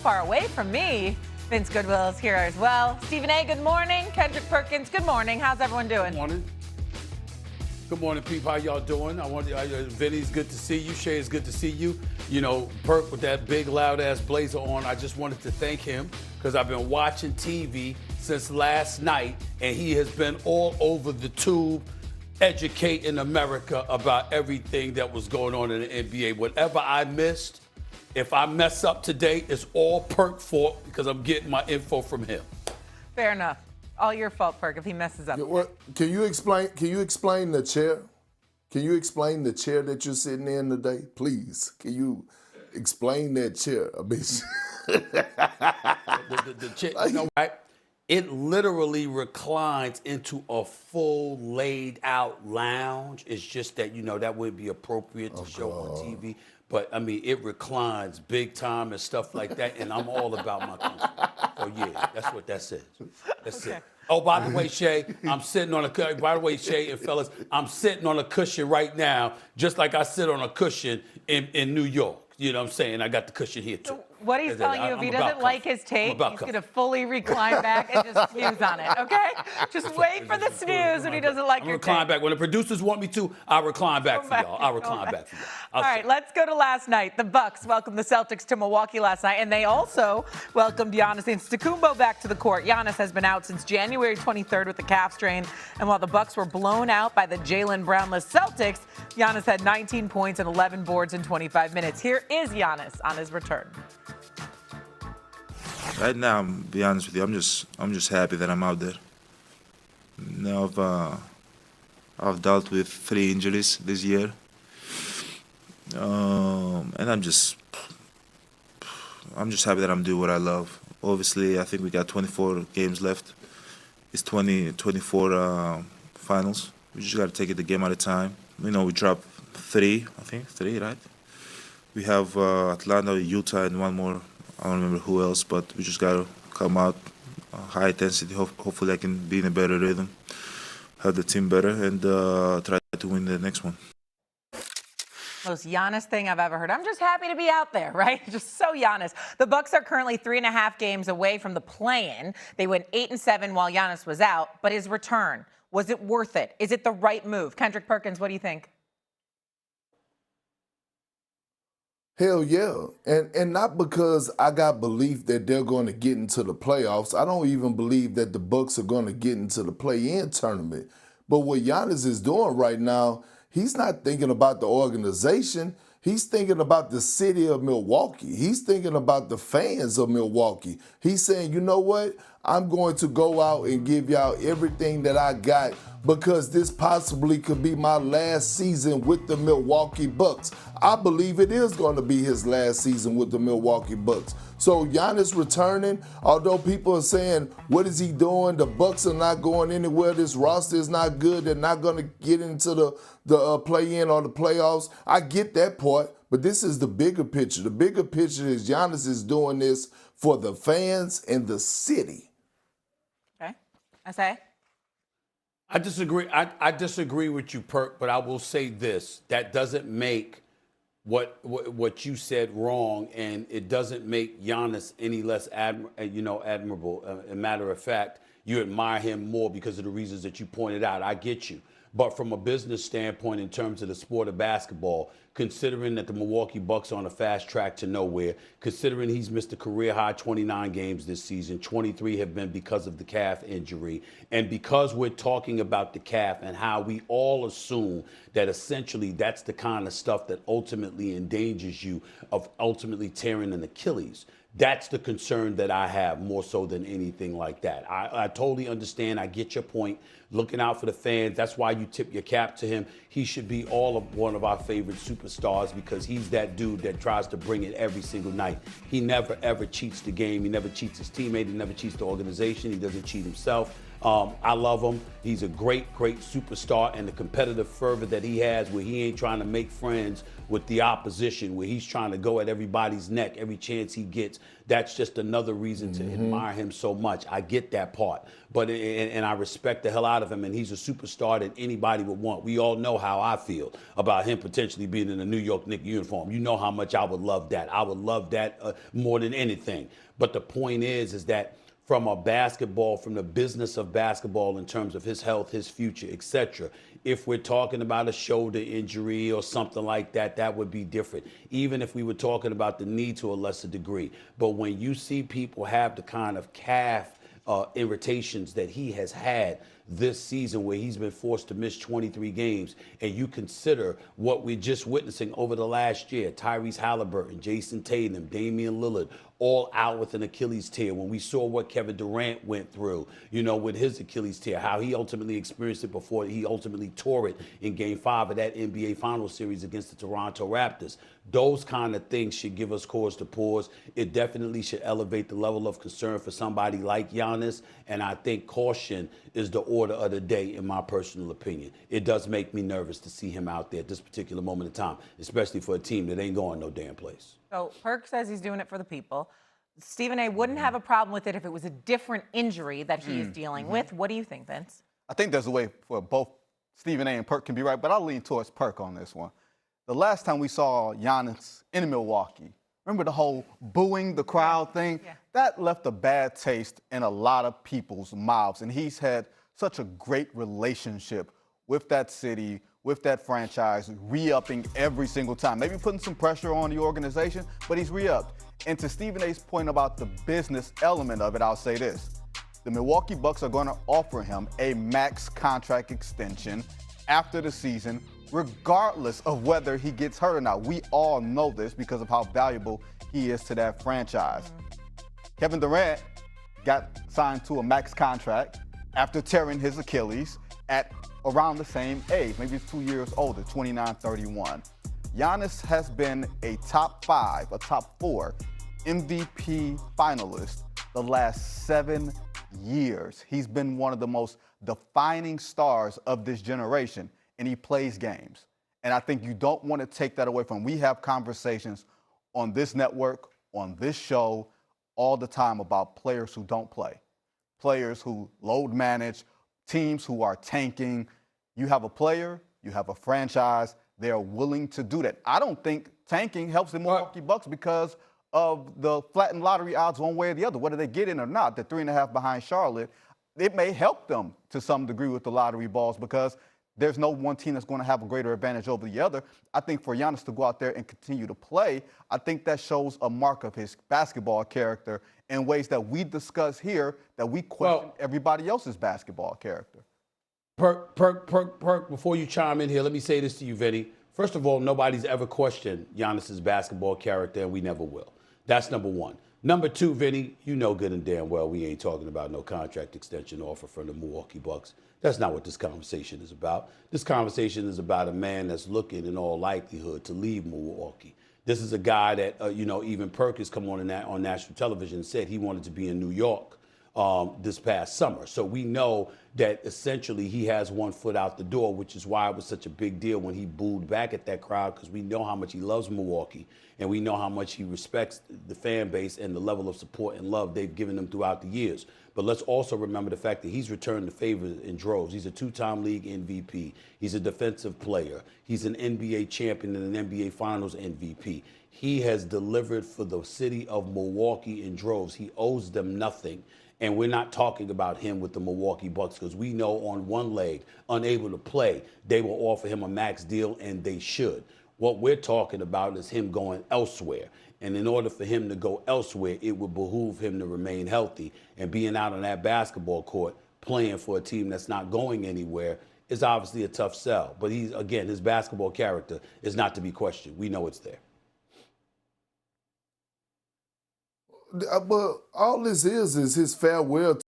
Far away from me. Vince Goodwill is here as well. Stephen A., good morning. Kendrick Perkins, good morning. How's everyone doing? Good morning. Good morning, people. How y'all doing? Vinny's good to see you. Shay, it's good to see you. You know, Perk with that big, loud-ass blazer on. I just wanted to thank him because I've been watching TV since last night, and he has been all over the tube educating America about everything that was going on in the NBA. Whatever I missed, if I mess up today, it's all Perk fault because I'm getting my info from him. Fair enough. All your fault, Perk, if he messes up. Can you explain the chair? Can you explain the chair that you're sitting in today? Please. Can you explain that chair? I mean, the chair, you know, right? It literally reclines into a full laid out lounge. It's just that, you know, that wouldn't be appropriate to show on TV. But, I mean, it reclines big time and stuff like that, and I'm all about my comfort. So, yeah, that's what that says. That's it. Oh, by the way, Shay, I'm sitting on a cushion. By the way, Shay and fellas, I'm sitting on a cushion right now, just like I sit on a cushion in New York. You know what I'm saying? I got the cushion here, too. So what he's telling you, if he doesn't like his take, he's going to fully recline back and just snooze on it, okay? Just wait for the snooze when he doesn't like your take. Recline back. When the producers want me to, I'll recline back for y'all. I'll recline back for y'all. All right, let's go to last night. The Bucks welcomed the Celtics to Milwaukee last night, and they also welcomed Giannis Antetokounmpo back to the court. Giannis has been out since January 23rd with a calf strain, and while the Bucks were blown out by the Jaylen Brownless Celtics, Giannis had 19 points and 11 boards in 25 minutes. Here is Giannis on his return. Right now, to be honest with you, I'm just happy that I'm out there. You know, I've dealt with 3 injuries this year, and I'm just happy that I'm doing what I love. Obviously, I think we got 24 games left. It's 24 finals. We just got to take it a game at a time. You know, we dropped 3, right? We have Atlanta, Utah, and one more. I don't remember who else, but we just got to come out high intensity. Hopefully I can be in a better rhythm, have the team better, and try to win the next one. Most Giannis thing I've ever heard. I'm just happy to be out there, right? Just so Giannis. The Bucks are currently 3.5 games away from the play-in. They went 8-7 while Giannis was out, but his return, was it worth it? Is it the right move? Kendrick Perkins, what do you think? hell yeah. And not because I got belief that they're going to get into the playoffs. I don't even believe that the Bucks are going to get into the play-in tournament. But what Giannis is doing right now, he's not thinking about the organization. He's thinking about the city of Milwaukee. He's thinking about the fans of Milwaukee. He's saying, you know what? I'm going to go out and give y'all everything that I got because this possibly could be my last season with the Milwaukee Bucks. I believe it is going to be his last season with the Milwaukee Bucks. So Giannis returning, although people are saying, what is he doing? The Bucks are not going anywhere. This roster is not good. They're not going to get into the play-in or the playoffs. I get that part, but this is the bigger picture. The bigger picture is Giannis is doing this for the fans and the city. Okay. I disagree. I disagree with you, Perk, but I will say this. That doesn't make what you said wrong, and it doesn't make Giannis any less admirable. As a matter of fact, you admire him more because of the reasons that you pointed out. I get you. But from a business standpoint, in terms of the sport of basketball, considering that the Milwaukee Bucks are on a fast track to nowhere, considering he's missed a career-high 29 games this season, 23 have been because of the calf injury, and because we're talking about the calf and how we all assume that essentially that's the kind of stuff that ultimately endangers you of ultimately tearing an Achilles. That's the concern that I have more so than anything like that. I totally understand. I get your point. Looking out for the fans. That's why you tip your cap to him. He should be one of our favorite superstars because he's that dude that tries to bring it every single night. He never, ever cheats the game. He never cheats his teammate. He never cheats the organization. He doesn't cheat himself. I love him. He's a great, great superstar, and the competitive fervor that he has where he ain't trying to make friends with the opposition, where he's trying to go at everybody's neck every chance he gets. That's just another reason to admire him so much. I get that part. But and I respect the hell out of him, and he's a superstar that anybody would want. We all know how I feel about him potentially being in a New York Knicks uniform. You know how much I would love that. I would love that more than anything. But the point is that from the business of basketball in terms of his health, his future, etc. If we're talking about a shoulder injury or something like that, that would be different. Even if we were talking about the knee to a lesser degree. But when you see people have the kind of calf irritations that he has had this season, where he's been forced to miss 23 games, and you consider what we're just witnessing over the last year, Tyrese Halliburton, Jason Tatum, Damian Lillard, all out with an Achilles tear. When we saw what Kevin Durant went through, with his Achilles tear, how he ultimately experienced it before he ultimately tore it in Game 5 of that NBA Finals series against the Toronto Raptors. Those kind of things should give us cause to pause. It definitely should elevate the level of concern for somebody like Giannis, and I think caution is the order of the day, in my personal opinion. It does make me nervous to see him out there at this particular moment in time, especially for a team that ain't going no damn place. So Perk says he's doing it for the people. Stephen A. wouldn't have a problem with it if it was a different injury that he is dealing with. What do you think, Vince? I think there's a way for both Stephen A. and Perk can be right, but I'll lean towards Perk on this one. The last time we saw Giannis in Milwaukee, remember the whole booing the crowd thing? Yeah. That left a bad taste in a lot of people's mouths, and he's had such a great relationship with that city, with that franchise, re-upping every single time. Maybe putting some pressure on the organization, but he's re-upped. And to Stephen A's point about the business element of it, I'll say this. The Milwaukee Bucks are going to offer him a max contract extension after the season, regardless of whether he gets hurt or not. We all know this because of how valuable he is to that franchise. Kevin Durant got signed to a max contract after tearing his Achilles at around the same age. Maybe it's 2 years older, 29, 31. Giannis has been a top 5, a top 4 MVP finalist the last 7 years. He's been one of the most defining stars of this generation, and he plays games. And I think you don't want to take that away from him. We have conversations on this network, on this show, all the time about players who don't play, players who load manage, teams who are tanking. You have a player, you have a franchise, they're willing to do that. I don't think tanking helps the Milwaukee Bucks because of the flattened lottery odds one way or the other, whether they get in or not. They're 3.5 behind Charlotte. It may help them to some degree with the lottery balls because there's no one team that's going to have a greater advantage over the other. I think for Giannis to go out there and continue to play, I think that shows a mark of his basketball character in ways that we discuss here that we question everybody else's basketball character. Perk, before you chime in here, let me say this to you, Vinny. First of all, nobody's ever questioned Giannis's basketball character, and we never will. That's number one. Number two, Vinny, you know good and damn well we ain't talking about no contract extension offer from the Milwaukee Bucks. That's not what this conversation is about. This conversation is about a man that's looking, in all likelihood, to leave Milwaukee. This is a guy that, even Perk has come on national television and said he wanted to be in New York this past summer. So we know that essentially he has one foot out the door, which is why it was such a big deal when he booed back at that crowd, because we know how much he loves Milwaukee and we know how much he respects the fan base and the level of support and love they've given him throughout the years. But let's also remember the fact that he's returned the favor in droves. He's a 2-time league MVP. He's a defensive player. He's an NBA champion and an NBA Finals MVP. He has delivered for the city of Milwaukee in droves. He owes them nothing. And we're not talking about him with the Milwaukee Bucks because we know on one leg, unable to play, they will offer him a max deal, and they should. What we're talking about is him going elsewhere. And in order for him to go elsewhere, it would behoove him to remain healthy. And being out on that basketball court, playing for a team that's not going anywhere, is obviously a tough sell. But his basketball character is not to be questioned. We know it's there. But all this is his farewell